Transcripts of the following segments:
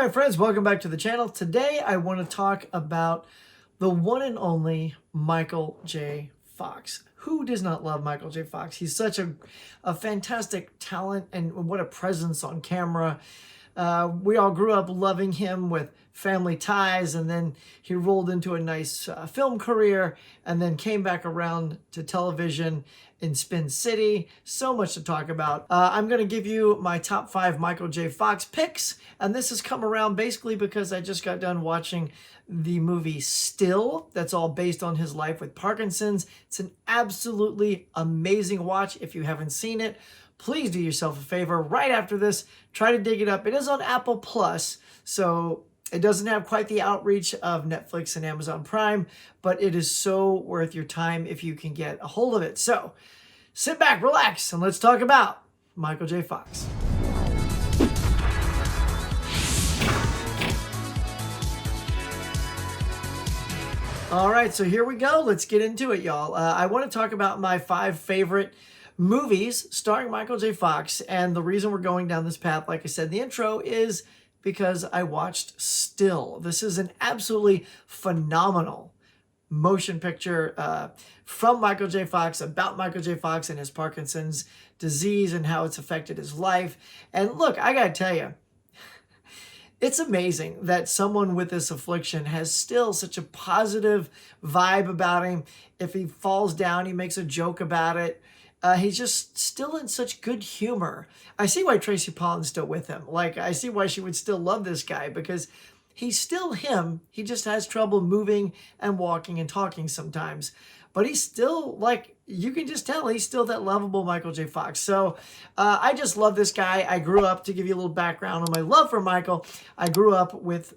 my friends, welcome back to the channel. Today I want to talk about the one and only Michael J. Fox. Who does not love Michael J. Fox? He's such a fantastic talent, and what a presence on camera. We all grew up loving him with Family Ties, and then he rolled into a nice film career and then came back around to television in Spin City. So much to talk about. I'm going to give you my top 5 Michael J. Fox picks, and this has come around basically because I just got done watching the movie Still. That's all based on his life with Parkinson's. It's an absolutely amazing watch. If you haven't seen it, please do yourself a favor right after this. Try to dig it up. It is on Apple Plus, so it doesn't have quite the outreach of Netflix and Amazon Prime, but it is so worth your time if you can get a hold of it. So sit back, relax, and let's talk about Michael J. Fox. All right, so here we go. Let's get into it, y'all. I want to talk about my 5 favorite movies starring Michael J. Fox, and the reason we're going down this path, like I said in the intro, is because I watched Still. This is an absolutely phenomenal motion picture from Michael J. Fox, about Michael J. Fox and his Parkinson's disease and how it's affected his life. And look, I gotta tell you, it's amazing that someone with this affliction has still such a positive vibe about him. If he falls down, he makes a joke about it. He's just still in such good humor. I see why Tracy Pollan's still with him. Like, I see why she would still love this guy, because he's still him. He just has trouble moving and walking and talking sometimes. But he's still, like, you can just tell he's still that lovable Michael J. Fox. So I just love this guy. I grew up, to give you a little background on my love for Michael, I grew up with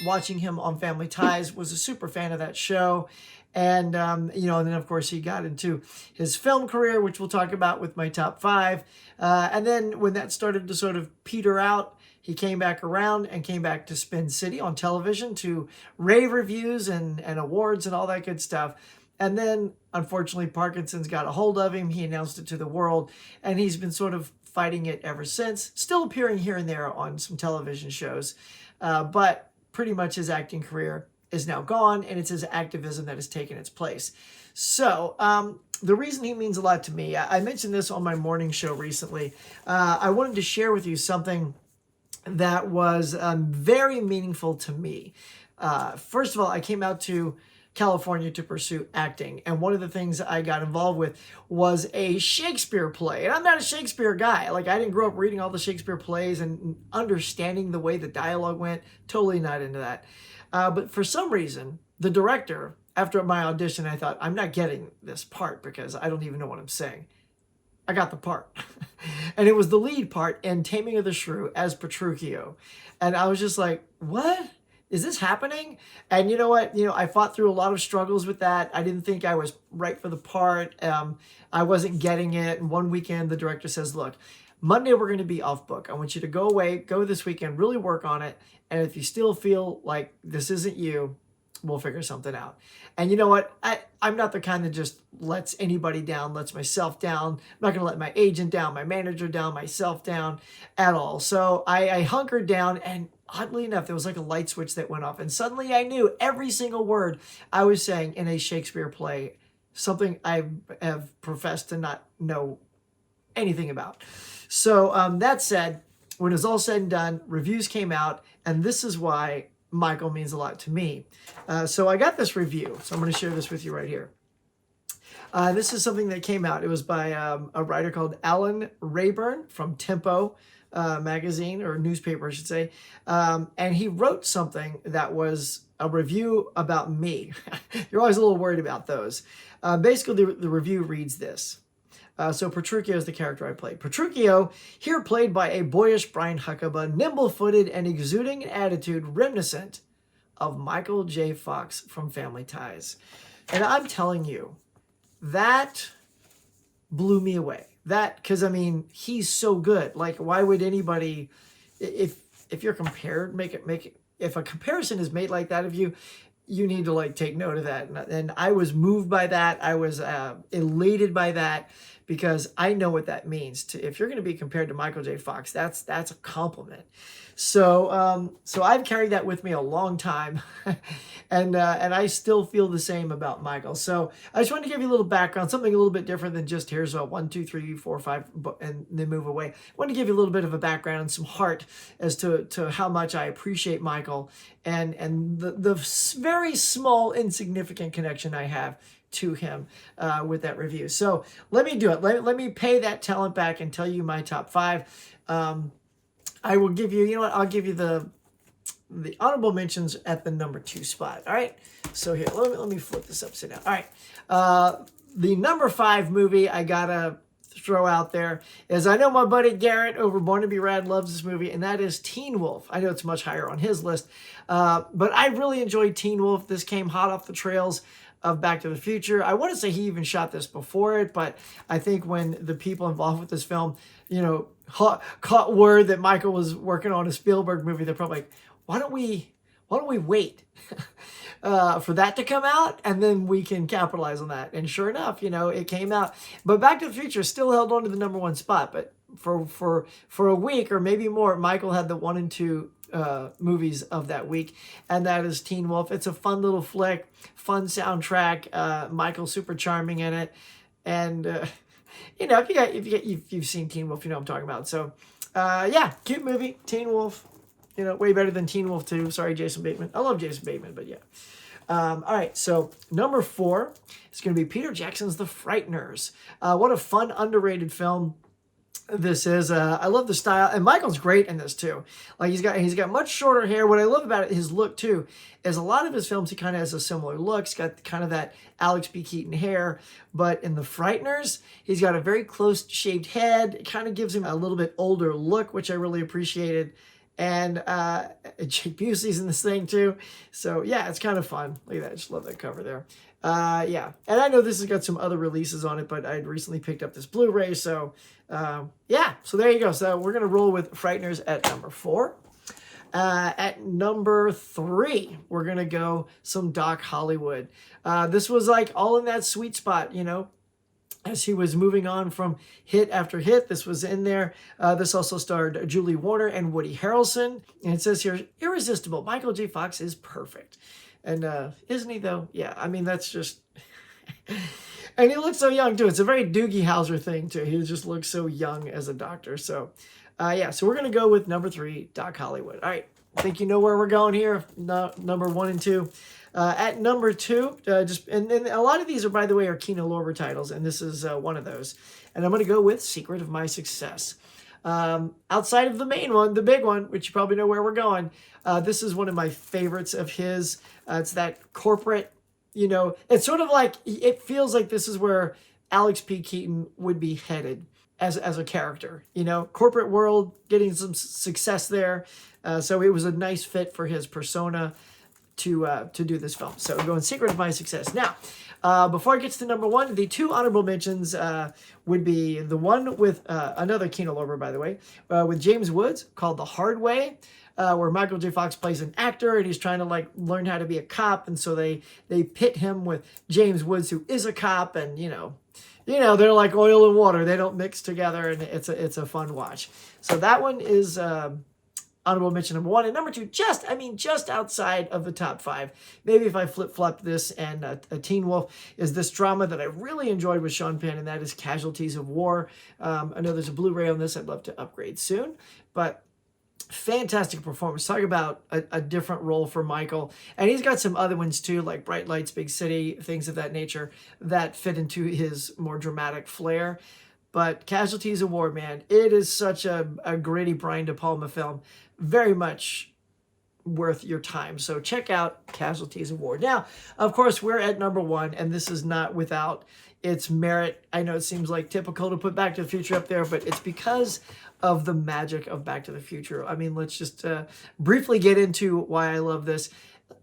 watching him on Family Ties, was a super fan of that show. And, and then, of course, he got into his film career, which we'll talk about with my top 5. And then when that started to sort of peter out, he came back around and came back to Spin City on television to rave reviews and awards and all that good stuff. And then, unfortunately, Parkinson's got a hold of him. He announced it to the world, and he's been sort of fighting it ever since. Still appearing here and there on some television shows, but pretty much his acting career is now gone, and it's his activism that has taken its place. So the reason he means a lot to me, I mentioned this on my morning show recently. I wanted to share with you something that was very meaningful to me. First of all, I came out to California to pursue acting, and one of the things I got involved with was a Shakespeare play. And I'm not a Shakespeare guy. Like, I didn't grow up reading all the Shakespeare plays and understanding the way the dialogue went. Totally not into that. But for some reason, the director, after my audition, I thought, I'm not getting this part because I don't even know what I'm saying. I got the part. And it was the lead part in Taming of the Shrew as Petruchio. And I was just like, what? Is this happening? And you know what? I fought through a lot of struggles with that. I didn't think I was right for the part. I wasn't getting it. And one weekend, the director says, look, Monday we're going to be off book. I want you to go away, go this weekend, really work on it. And if you still feel like this isn't you, we'll figure something out. And you know what? I'm not the kind that just lets anybody down, lets myself down. I'm not going to let my agent down, my manager down, myself down at all. So I hunkered down, and oddly enough, there was like a light switch that went off. And suddenly I knew every single word I was saying in a Shakespeare play, something I have professed to not know anything about. So that said, when it was all said and done, reviews came out, and this is why Michael means a lot to me. So I got this review, so I'm going to share this with you right here. This is something that came out. It was by a writer called Alan Rayburn from Tempo magazine, or newspaper, I should say. And he wrote something that was a review about me. You're always a little worried about those. Basically, the review reads this. So Petruchio is the character I played. Petruchio, here played by a boyish Brian Huckabee, nimble-footed and exuding an attitude reminiscent of Michael J. Fox from Family Ties. And I'm telling you, that blew me away. Because, I mean, he's so good. Like, why would anybody, if you're compared, if a comparison is made like that of you, you need to, like, take note of that. And I was moved by that. I was elated by that, because I know what that means. If you're going to be compared to Michael J. Fox, that's a compliment. So I've carried that with me a long time, and I still feel the same about Michael. So I just wanted to give you a little background, something a little bit different than just here's a 1, 2, 3, 4, 5, and then move away. I wanted to give you a little bit of a background and some heart as to how much I appreciate Michael and the very small insignificant connection I have to him with that review. So let me do it. Let me pay that talent back and tell you my top 5. I will give you, you know what, I'll give you the honorable mentions at the number 2 spot. All right. So here, let me flip this upside down. All right. The number 5 movie I gotta throw out there is, I know my buddy Garrett over Born to Be Rad loves this movie, and that is Teen Wolf. I know it's much higher on his list, but I really enjoyed Teen Wolf. This came hot off the trails of Back to the Future. I want to say he even shot this before it, but I think when the people involved with this film, you know, caught word that Michael was working on a Spielberg movie, they're probably like, why don't we wait for that to come out, and then we can capitalize on that. And sure enough, you know, it came out. But Back to the Future still held on to the number 1 spot. But for a week or maybe more, Michael had the 1 and 2 movies of that week, and that is Teen Wolf. It's a fun little flick, fun soundtrack. Michael's super charming in it, and you know, if you've seen Teen Wolf, you know what I'm talking about. So yeah, cute movie, Teen Wolf. You know, way better than Teen Wolf 2. Sorry, Jason Bateman. I love Jason Bateman, but yeah. All right, so number 4 is going to be Peter Jackson's The Frighteners. What a fun, underrated film this is. I love the style, and Michael's great in this too. Like he's got much shorter hair. What I love about it, his look too, is a lot of his films he kind of has a similar look. He's got kind of that Alex B. Keaton hair, but in The Frighteners, he's got a very close shaved head. It kind of gives him a little bit older look, which I really appreciated. And Jake Busey's in this thing too. So yeah, it's kind of fun. Look at that. I just love that cover there. Yeah. And I know this has got some other releases on it, but I had recently picked up this Blu-ray. So yeah, so there you go. So we're going to roll with Frighteners at number 4. At number 3, we're going to go some Doc Hollywood. This was like all in that sweet spot, you know, as he was moving on from hit after hit. This was in there. This also starred Julie Warner and Woody Harrelson. And it says here, irresistible. Michael J. Fox is perfect. And isn't he, though? Yeah, I mean, that's just... And he looks so young, too. It's a very Doogie Howser thing, too. He just looks so young as a doctor. So, yeah, so we're going to go with number 3, Doc Hollywood. All right, I think you know where we're going here. Number 1 and 2. At number 2, and a lot of these are, by the way, are Kino Lorber titles, and this is one of those. And I'm going to go with Secret of My Success. Outside of the main one, the big one, which you probably know where we're going, this is one of my favorites of his. It's that corporate, you know, it's sort of like, it feels like this is where Alex P. Keaton would be headed as a character, you know, corporate world, getting some success there. So it was a nice fit for his persona to do this film. So we're going Secret of My Success. Now, before I get to the number 1, the 2 honorable mentions would be the one with another Kino Lorber, by the way, with James Woods, called The Hard Way, where Michael J. Fox plays an actor and he's trying to like learn how to be a cop, and so they pit him with James Woods, who is a cop, and you know they're like oil and water; they don't mix together, and it's a fun watch. So that one is honorable mention number 1. And number 2, just outside of the top 5. Maybe if I flip-flop this and a Teen Wolf, is this drama that I really enjoyed with Sean Penn, and that is Casualties of War. I know there's a Blu-ray on this. I'd love to upgrade soon. But fantastic performance. Talk about a different role for Michael. And he's got some other ones too, like Bright Lights, Big City, things of that nature that fit into his more dramatic flair. But Casualties of War, man, it is such a gritty Brian De Palma film. Very much worth your time. So check out Casualties of War. Now, of course, we're at number 1, and this is not without its merit. I know it seems like typical to put Back to the Future up there, but it's because of the magic of Back to the Future. I mean, let's just briefly get into why I love this.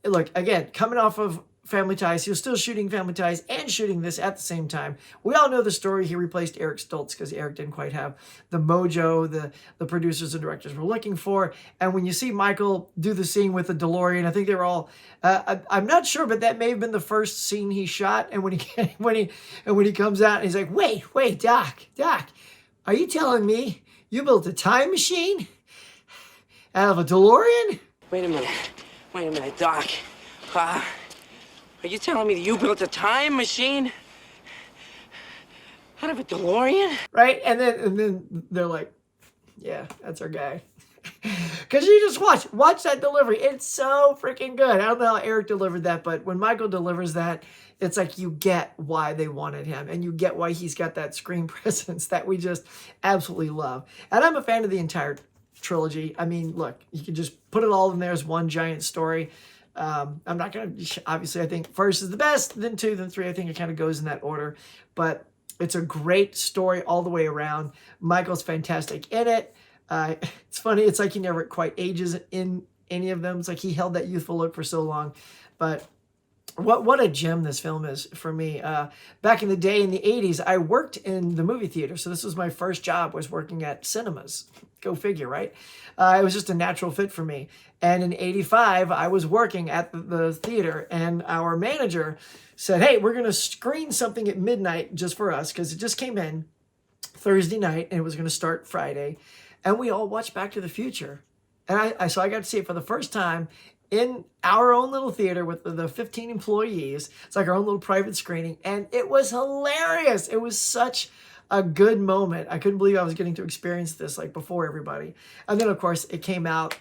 Look, again, coming off of Family Ties. He was still shooting Family Ties and shooting this at the same time. We all know the story. He replaced Eric Stoltz because Eric didn't quite have the mojo the producers and directors were looking for. And when you see Michael do the scene with the DeLorean, I think they were all, I'm not sure, but that may have been the first scene he shot. And when he comes out and he's like, wait, Doc, are you telling me you built a time machine? Out of a DeLorean? Wait a minute, Doc. Are you telling me that you built a time machine out of a DeLorean? Right? And then they're like, yeah, that's our guy. Because you just watch that delivery. It's so freaking good. I don't know how Eric delivered that, but when Michael delivers that, it's like you get why they wanted him, and you get why he's got that screen presence that we just absolutely love. And I'm a fan of the entire trilogy. I mean, look, you can just put it all in there as one giant story. I'm not going to, obviously, I think first is the best, then 2, then 3. I think it kind of goes in that order. But it's a great story all the way around. Michael's fantastic in it. It's funny. It's like he never quite ages in any of them. It's like he held that youthful look for so long. But what a gem this film is for me. Back in the day in the 80s, I worked in the movie theater. So this was my first job, was working at cinemas. Go figure, right? It was just a natural fit for me. And in 85, I was working at the theater, and our manager said, hey, we're going to screen something at midnight just for us, because it just came in Thursday night and it was going to start Friday. And we all watched Back to the Future. And so I got to see it for the first time in our own little theater with the 15 employees. It's like our own little private screening. And it was hilarious. It was such a good moment. I couldn't believe I was getting to experience this like before everybody. And then, of course, it came out,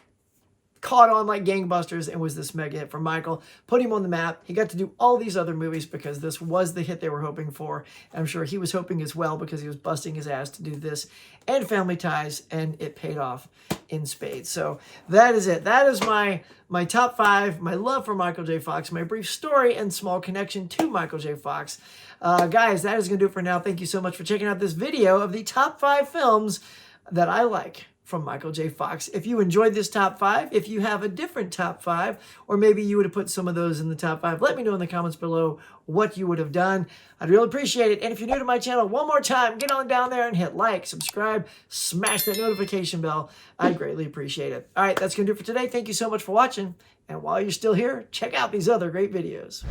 caught on like gangbusters, and was this mega hit for Michael. Put him on the map. He got to do all these other movies because this was the hit they were hoping for. I'm sure he was hoping as well, because he was busting his ass to do this and Family Ties, and it paid off in spades. So that is it. That is my top 5, my love for Michael J. Fox, my brief story and small connection to Michael J. Fox. Guys, that is going to do it for now. Thank you so much for checking out this video of the top 5 films that I like from Michael J. Fox. If you enjoyed this top 5, if you have a different top 5, or maybe you would have put some of those in the top 5, let me know in the comments below what you would have done. I'd really appreciate it. And if you're new to my channel, one more time, get on down there and hit like, subscribe, smash that notification bell. I'd greatly appreciate it. All right, that's going to do it for today. Thank you so much for watching. And while you're still here, check out these other great videos.